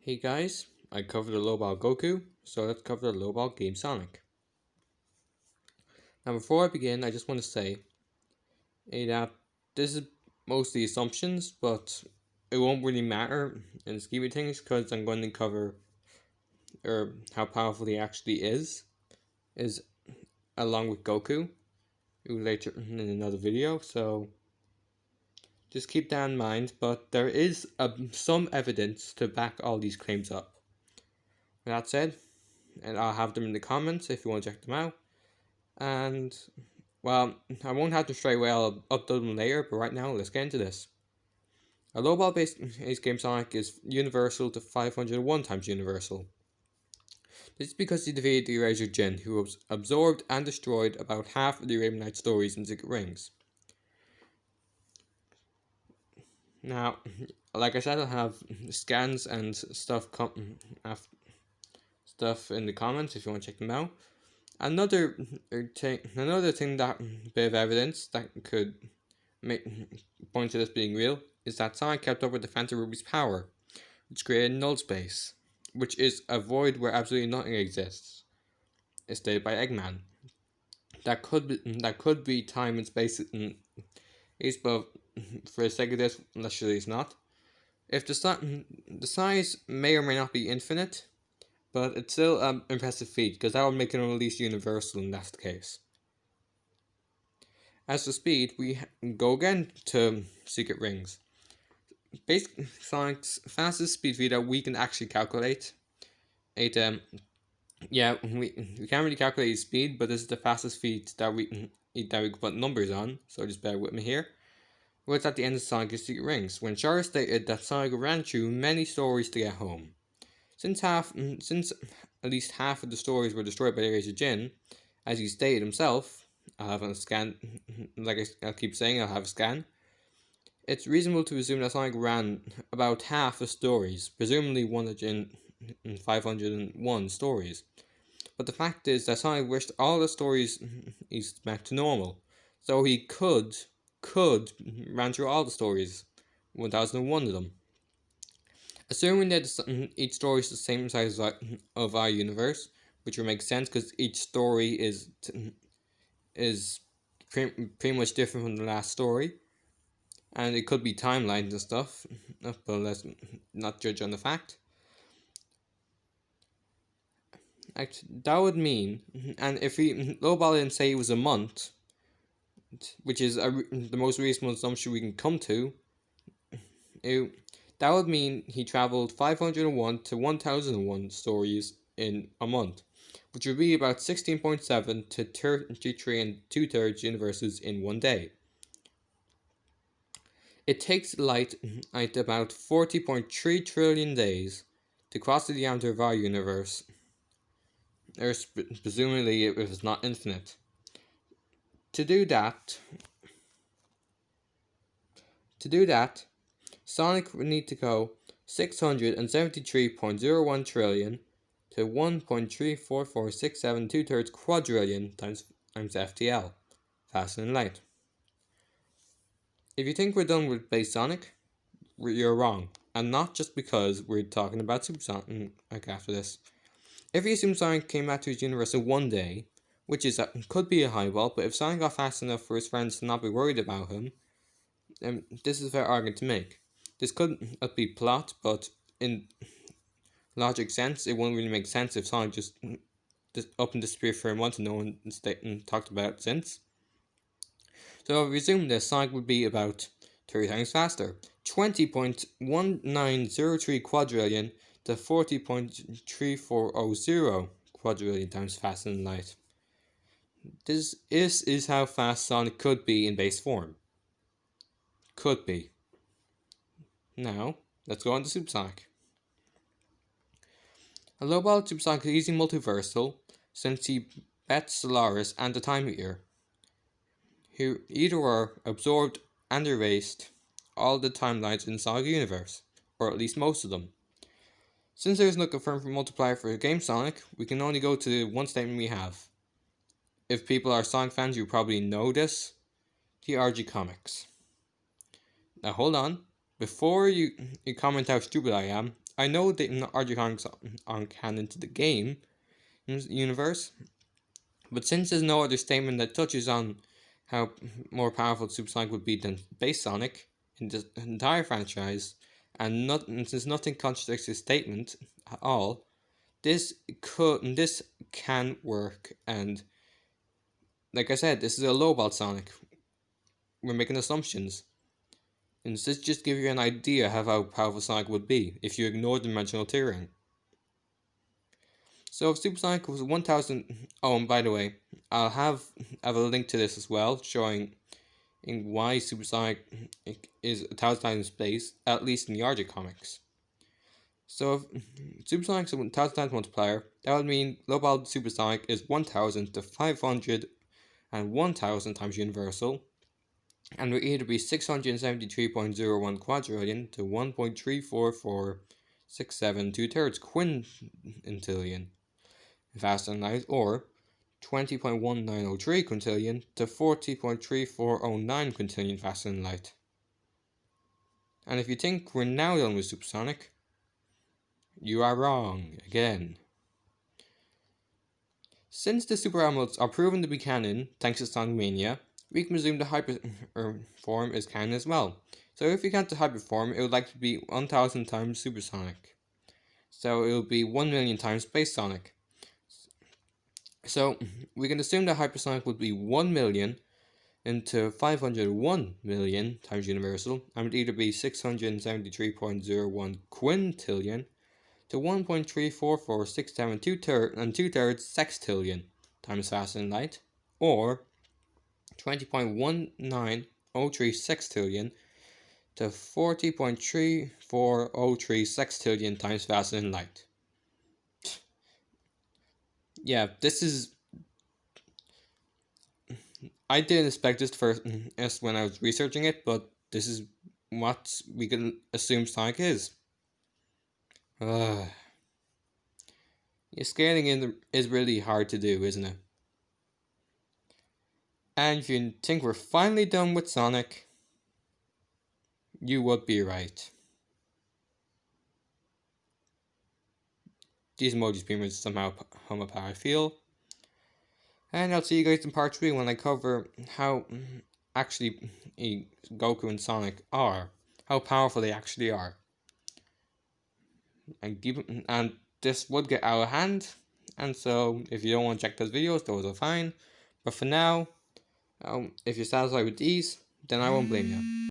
Hey guys, I covered the lowballed Goku, so let's cover the lowballed game Sonic. Now before I begin, I just want to say that this is mostly assumptions, but it won't really matter in the scheme of things because I'm going to cover how powerful he actually is along with Goku later in another video, so just keep that in mind, but there is some evidence to back all these claims up. With that said, and I'll have them in the comments if you want to check them out. And, well, I won't have them straight away, I'll upload them later, but right now, let's get into this. A lowball based Ace Game Sonic is universal to 501 times universal. This is because he defeated the Eraser Jin, who absorbed and destroyed about half of the Arabian Nights stories in Secret Rings. Now, like I said, I'll have scans and stuff in the comments if you want to check them out. Another thing that bit of evidence that could point to this being real is that Sonic kept up with the Phantom Ruby's power, which created null space, which is a void where absolutely nothing exists. It's stated by Eggman. That could be time and space but for the sake of this, let's say it's not. If the size may or may not be infinite, but it's still an impressive feat, because that would make it at least universal, and that's the case. As for speed, we go again to Secret Rings. Basic Sonic's fastest speed feat that we can actually calculate. We can't really calculate his speed, but this is the fastest feat that we can put numbers on, so just bear with me here. Well, it's at the end of Sonic's Secret Rings, when Char stated that Sonic ran through many stories to get home. Since at least half of the stories were destroyed by the Eraser Jin, as he stated himself, I'll have a scan, like I'll keep saying, I'll have a scan. It's reasonable to assume that Sonic ran about half the stories, presumably 501 stories. But the fact is that Sonic wished all the stories is back to normal, so he could run through all the stories, 1001 of them. Assuming that each story is the same size of our universe, which would make sense because each story is pretty much different from the last story, and it could be timelines and stuff, but let's not judge on the fact. That would mean, and if we lowball it and say it was a month, which is the most reasonable assumption we can come to, that would mean he traveled 501 to 1001 stories in a month, which would be about 16.7 to 33 and 2/3 universes in one day. It takes light at about 40.3 trillion days to cross the diameter of our universe, or presumably if it's not infinite. To do that, Sonic would need to go 673.01 trillion to 1.34467 2/3 quadrillion times FTL, faster than light. If you think we're done with base Sonic, you're wrong, and not just because we're talking about Super Sonic after this. If you assume Sonic came back to his universe in one day, which could be a highball, but if Sonic got fast enough for his friends to not be worried about him, this is a fair argument to make. This could be plot, but in logic sense, it wouldn't really make sense if Sonic just up and disappeared for a month and no one talked about it since. So if we assume this, Sonic would be about 3 times faster, 20.1903 quadrillion to 40.3400 quadrillion times faster than light. This is how fast Sonic could be in base form. Could be. Now, let's go on to Super Sonic. A lowball Super Sonic is easily multiversal since he bets Solaris and the Time Eater, who either were absorbed and erased all the timelines in the Sonic universe, or at least most of them. Since there is no confirmed multiplier for Game Sonic, we can only go to one statement we have. If people are Sonic fans, you probably know this. The Archie comics. Now hold on. Before you comment how stupid I am, I know that Archie Sonic aren't canon to the game universe, but since there's no other statement that touches on how more powerful Super Sonic would be than Base Sonic in the entire franchise, and since nothing contradicts his statement at all, this can work. And like I said, this is a lowballed Sonic. We're making assumptions. And this just gives you an idea of how powerful Sonic would be if you ignore dimensional tiering. So if Super Sonic was 1000... Oh, and by the way, I'll have a link to this as well, showing why Super Sonic is 1000 times space, at least in the Archie comics. So if Super Sonic's a 1000 times multiplier, that would mean global Super Sonic is 1000 to 500 and 1000 times universal, and would either be 673.01 quadrillion to 1.34467 2/3 quintillion faster than light, or 20.1903 quintillion to 40.3409 quintillion faster than light. And if you think we're now done with Supersonic, you are wrong again. Since the Super Emeralds are proven to be canon thanks to Sonic Mania, we can presume the Hyper form is canon as well. So if we count the Hyper form, it would likely be 1000 times Supersonic. So it will be 1 million times Space Sonic. So we can assume that Hypersonic would be 1 million into 501 million times universal, and would either be 673.01 quintillion to 1.34467 and 2/3 sextillion times faster than light, or 20.1903 sextillion to 40.3403 sextillion times faster than light. Yeah, this is... I didn't expect this first when I was researching it, but this is what we can assume Sonic is. Scaling is really hard to do, isn't it? And if you think we're finally done with Sonic, you would be right. These emoji streamers somehow hum up how I feel. And I'll see you guys in part 3 when I cover how actually Goku and Sonic are. How powerful they actually are. And this would get out of hand. And so if you don't want to check those videos, those are fine. But for now, if you're satisfied with these, then I won't blame you.